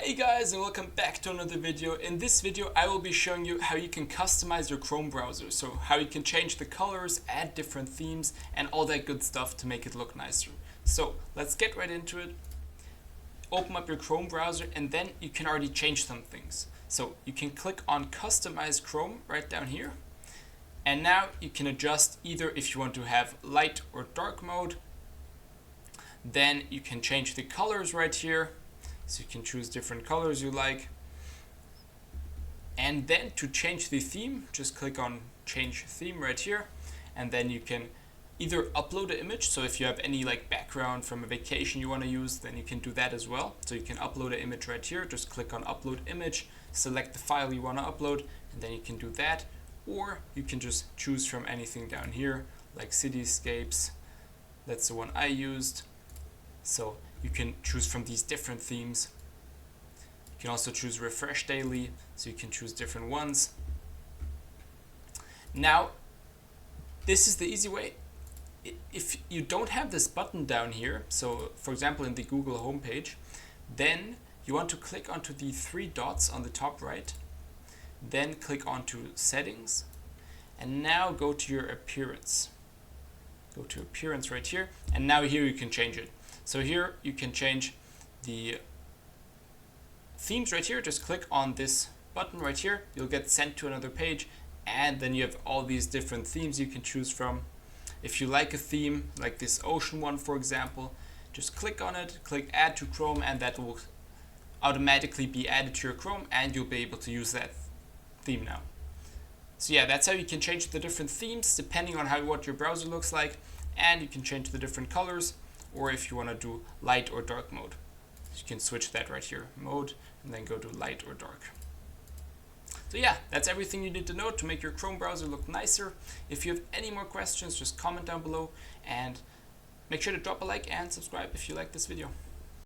Hey guys, and welcome back to another video. In this video I will be showing you how you can customize your Chrome browser. So how you can change the colors, add different themes and all that good stuff to make it look nicer. So let's get right into it. Open up your Chrome browser and then you can already change some things. So you can click on Customize Chrome right down here. And now you can adjust either if you want to have light or dark mode. Then you can change the colors right here. So you can choose different colors you like. And then to change the theme, just click on change theme right here. And then you can either upload an image. So if you have any like background from a vacation you want to use, then you can do that as well. So you can upload an image right here. Just click on upload image, select the file you want to upload, and then you can do that. Or you can just choose from anything down here, like cityscapes. That's the one I used. So you can choose from these different themes. You can also choose refresh daily, so you can choose different ones. Now, this is the easy way. If you don't have this button down here, so for example in the Google homepage, then you want to click onto the three dots on the top right, then click onto settings, and now go to your appearance. Go to appearance right here, and now here you can change it. So here you can change the themes right here. Just click on this button right here. You'll get sent to another page, and then you have all these different themes you can choose from. If you like a theme, like this ocean one for example, just click on it, click add to Chrome, and that will automatically be added to your Chrome, and you'll be able to use that theme now. So yeah, that's how you can change the different themes depending on what your browser looks like, and you can change the different colors. Or if you want to do light or dark mode, you can switch that right here, mode, and then go to light or dark. So yeah, that's everything you need to know to make your Chrome browser look nicer. If you have any more questions, just comment down below, and make sure to drop a like and subscribe if you like this video.